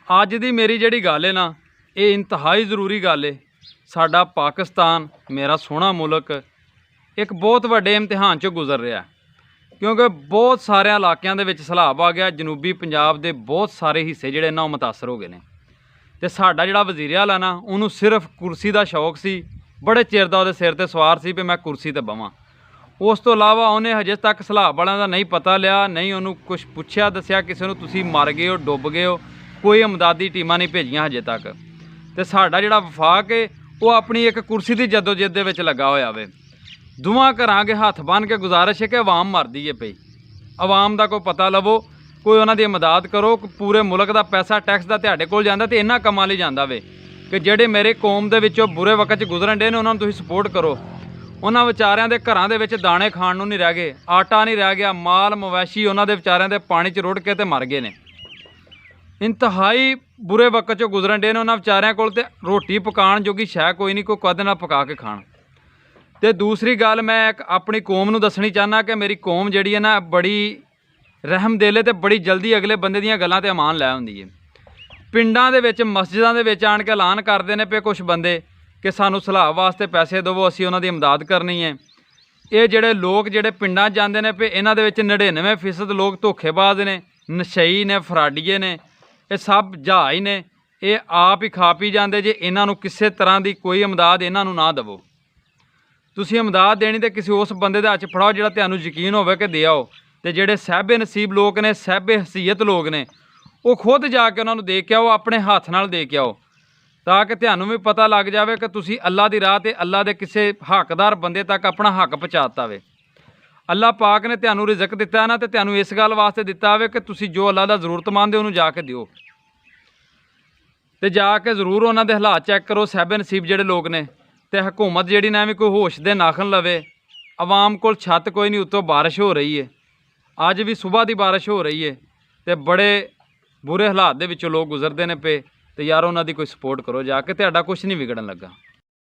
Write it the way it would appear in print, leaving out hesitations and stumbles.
ਅੱਜ ਦੀ ਮੇਰੀ ਜਿਹੜੀ ਗੱਲ ਹੈ ਨਾ, ਇਹ ਇੰਤਹਾਈ ਜ਼ਰੂਰੀ ਗੱਲ ਹੈ। ਸਾਡਾ ਪਾਕਿਸਤਾਨ, ਮੇਰਾ ਸੋਹਣਾ ਮੁਲਕ, ਇੱਕ ਬਹੁਤ ਵੱਡੇ ਇਮਤਿਹਾਨ 'ਚੋਂ ਗੁਜ਼ਰ ਰਿਹਾ, ਕਿਉਂਕਿ ਬਹੁਤ ਸਾਰੇ ਇਲਾਕਿਆਂ ਦੇ ਵਿੱਚ ਸੈਲਾਬ ਆ ਗਿਆ। ਜਨੂਬੀ ਪੰਜਾਬ ਦੇ ਬਹੁਤ ਸਾਰੇ ਹਿੱਸੇ ਜਿਹੜੇ ਨਾ ਉਹ ਮੁਤਾਸਰ ਹੋ ਗਏ ਨੇ। ਤੇ ਸਾਡਾ ਜਿਹੜਾ ਵਜ਼ੀਰ ਆਲਾ ਨਾ, ਉਹਨੂੰ ਸਿਰਫ ਕੁਰਸੀ ਦਾ ਸ਼ੌਕ ਸੀ। ਬੜੇ ਚਿਰ ਦਾ ਉਹਦੇ ਸਿਰ ਤੇ ਸਵਾਰ ਸੀ ਵੀ ਮੈਂ ਕੁਰਸੀ ਤੇ ਬਵਾਂ। ਉਸ ਤੋਂ ਇਲਾਵਾ ਉਹਨੇ ਹਜੇ ਤੱਕ ਸੈਲਾਬ ਵਾਲਿਆਂ ਦਾ ਨਹੀਂ ਪਤਾ ਲਿਆ, ਨਹੀਂ ਉਹਨੂੰ ਕੁਝ ਪੁੱਛਿਆ ਦੱਸਿਆ ਕਿਸੇ ਨੂੰ, ਤੁਸੀਂ ਮਰ ਗਏ ਹੋ, ਡੁੱਬ ਗਏ ਹੋ। ਕੋਈ ਇਮਦਾਦੀ ਟੀਮਾਂ ਨਹੀਂ ਭੇਜੀਆਂ ਹਜੇ ਤੱਕ। ਤੇ ਸਾਡਾ ਜਿਹੜਾ ਵਫਾਕ ਹੈ ਉਹ ਆਪਣੀ ਇੱਕ ਕੁਰਸੀ ਦੀ ਜਦੋਜਹਿਦ ਦੇ ਵਿੱਚ ਲੱਗਾ ਹੋਇਆ ਵੇ। ਦੁਆ ਕਰਾਂਗੇ, ਹੱਥ ਬੰਨ੍ਹ ਕੇ ਗੁਜ਼ਾਰਿਸ਼ ਹੈ ਕਿ ਆਵਾਮ ਮਰਦੀ ਹੈ ਪਈ। ਆਵਾਮ ਦਾ ਕੋਈ ਪਤਾ ਲਵੋ, ਕੋਈ ਉਹਨਾਂ ਦੀ ਮਦਦ ਕਰੋ। ਪੂਰੇ ਮੁਲਕ ਦਾ ਪੈਸਾ ਟੈਕਸ ਦਾ ਤੁਹਾਡੇ ਕੋਲ ਜਾਂਦਾ ਤੇ ਇਹਨਾਂ ਕੰਮਾਂ ਲਈ ਜਾਂਦਾ ਵੇ ਕਿ ਜਿਹੜੇ ਮੇਰੇ ਕੌਮ ਦੇ ਵਿੱਚੋਂ ਬੁਰੇ ਵਕਤ 'ਚ ਗੁਜ਼ਰਨ ਡੇ ਨੇ, ਉਹਨਾਂ ਨੂੰ ਤੁਸੀਂ ਸਪੋਰਟ ਕਰੋ। ਉਹਨਾਂ ਵਿਚਾਰਿਆਂ ਦੇ ਘਰਾਂ ਦੇ ਵਿੱਚ ਦਾਣੇ ਖਾਣ ਨੂੰ ਨਹੀਂ ਰਹਿ ਗਏ, ਆਟਾ ਨਹੀਂ ਰਹਿ ਗਿਆ, ਮਾਲ ਮਵੇਸ਼ੀ ਉਹਨਾਂ ਦੇ ਵਿਚਾਰਿਆਂ ਦੇ ਪਾਣੀ 'ਚ ਰੁੜ ਕੇ ਤੇ ਮਰ ਗਏ ਨੇ। ਇੰਤਹਾਈ ਬੁਰੇ ਵਕਤ 'ਚੋਂ ਗੁਜ਼ਰਨ ਡੇ ਨੇ ਉਹਨਾਂ ਵਿਚਾਰਿਆਂ ਕੋਲ, ਤੇ ਰੋਟੀ ਪਕਾਉਣ ਜੋਗੀ ਸ਼ੈ ਕੋਈ ਨਹੀਂ, ਕੋਈ ਕਦੇ ਨਾਲ ਪਕਾ ਕੇ ਖਾਣ। ਤੇ ਦੂਸਰੀ ਗੱਲ ਮੈਂ ਇੱਕ ਆਪਣੀ ਕੌਮ ਨੂੰ ਦੱਸਣੀ ਚਾਹੁੰਦਾ ਕਿ ਮੇਰੀ ਕੌਮ ਜਿਹੜੀ ਹੈ ਨਾ, ਬੜੀ ਰਹਿਮਦਿਲ ਤੇ ਬੜੀ ਜਲਦੀ ਅਗਲੇ ਬੰਦੇ ਦੀਆਂ ਗੱਲਾਂ ਤੇ ਅਮਾਨ ਲੈ ਹੁੰਦੀ ਹੈ। ਪਿੰਡਾਂ ਦੇ ਵਿੱਚ, ਮਸਜਿਦਾਂ ਦੇ ਵਿੱਚ ਆਣ ਕੇ ਐਲਾਨ ਕਰਦੇ ਨੇ ਪਏ ਕੁਛ ਬੰਦੇ ਕਿ ਸਾਨੂੰ ਸਲਾਹ ਵਾਸਤੇ ਪੈਸੇ ਦੇਵੋ, ਅਸੀਂ ਉਹਨਾਂ ਦੀ ਇਮਦਾਦ ਕਰਨੀ ਹੈ। ਇਹ ਜਿਹੜੇ ਲੋਕ ਜਿਹੜੇ ਪਿੰਡਾਂ 'ਚ ਜਾਂਦੇ ਨੇ ਪਏ, ਇਹਨਾਂ ਦੇ ਵਿੱਚ 99% ਲੋਕ ਧੋਖੇਬਾਜ਼ ਨੇ, ਨਸ਼ਈ ਨੇ, ਫਰਾਡੀਏ ਨੇ। ਇਹ ਸਭ ਜਹਾਜ਼ ਨੇ, ਇਹ ਆਪ ਹੀ ਖਾ ਪੀ ਜਾਂਦੇ। ਜੇ ਇਹਨਾਂ ਨੂੰ ਕਿਸੇ ਤਰ੍ਹਾਂ ਦੀ ਕੋਈ ਇਮਦਾਦ ਇਹਨਾਂ ਨੂੰ ਨਾ ਦੇਵੋ। ਤੁਸੀਂ ਇਮਦਾਦ ਦੇਣੀ ਤੇ ਕਿਸੇ ਉਸ ਬੰਦੇ ਦੇ ਹੱਥ 'ਚ ਫੜਾਓ ਜਿਹੜਾ ਤੁਹਾਨੂੰ ਯਕੀਨ ਹੋਵੇ ਕਿ ਦੇ ਆਓ। ਤੇ ਜਿਹੜੇ ਸਾਹਿਬੇ ਨਸੀਬ ਲੋਕ ਨੇ, ਸਾਹਿਬੇ ਹਸੀਅਤ ਲੋਕ ਨੇ, ਉਹ ਖੁਦ ਜਾ ਕੇ ਉਹਨਾਂ ਨੂੰ ਦੇ ਕੇ ਆਓ, ਆਪਣੇ ਹੱਥ ਨਾਲ ਦੇ ਕੇ ਆਓ, ਤਾਂ ਕਿ ਤੁਹਾਨੂੰ ਵੀ ਪਤਾ ਲੱਗ ਜਾਵੇ ਕਿ ਤੁਸੀਂ ਅੱਲਾ ਦੀ ਰਾਹ ਤੇ ਅੱਲਾ ਦੇ ਕਿਸੇ ਹੱਕਦਾਰ ਬੰਦੇ ਤੱਕ ਆਪਣਾ ਹੱਕ ਪਹੁੰਚਾਤਾ ਵੇ। ਅੱਲਾ ਪਾਕ ਨੇ ਤੁਹਾਨੂੰ ਰਿਜ਼ਕ ਦਿੱਤਾ ਨਾ, ਤੇ ਤੁਹਾਨੂੰ ਇਸ ਗੱਲ ਵਾਸਤੇ ਦਿੱਤਾ ਹੋਵੇ ਕਿ ਤੁਸੀਂ ਜੋ ਅੱਲਾ ਦਾ ਜ਼ਰੂਰਤਮੰਦ ਹੈ ਉਹਨੂੰ ਜਾ ਕੇ ਦਿਓ। ਤੇ ਜਾ ਕੇ ਜ਼ਰੂਰ ਉਹਨਾਂ ਦੇ ਹਾਲਾਤ ਚੈੱਕ ਕਰੋ, ਸਾਹਿਬੇ ਨਸੀਬ ਜਿਹੜੇ ਲੋਕ ਨੇ। ਤੇ ਹਕੂਮਤ ਜਿਹੜੀ ਨਾ ਐਵੇਂ ਕੋਈ ਹੋਸ਼ ਦੇ ਨਾਖਨ ਲਵੇ। ਆਵਾਮ ਕੋਲ ਛੱਤ ਕੋਈ ਨਹੀਂ, ਉੱਤੋਂ ਬਾਰਿਸ਼ ਹੋ ਰਹੀ ਹੈ, ਅੱਜ ਵੀ ਸੁਬਾਹ ਦੀ ਬਾਰਿਸ਼ ਹੋ ਰਹੀ ਹੈ, ਤੇ ਬੜੇ ਬੁਰੇ ਹਾਲਾਤ ਦੇ ਵਿੱਚੋਂ ਲੋਕ ਗੁਜ਼ਰਦੇ ਨੇ ਪਏ। ਤੇ ਯਾਰ ਉਹਨਾਂ ਦੀ ਕੋਈ ਸਪੋਰਟ ਕਰੋ ਜਾ ਕੇ, ਤੁਹਾਡਾ ਕੁਝ ਨਹੀਂ ਵਿਗੜਨ ਲੱਗਾ।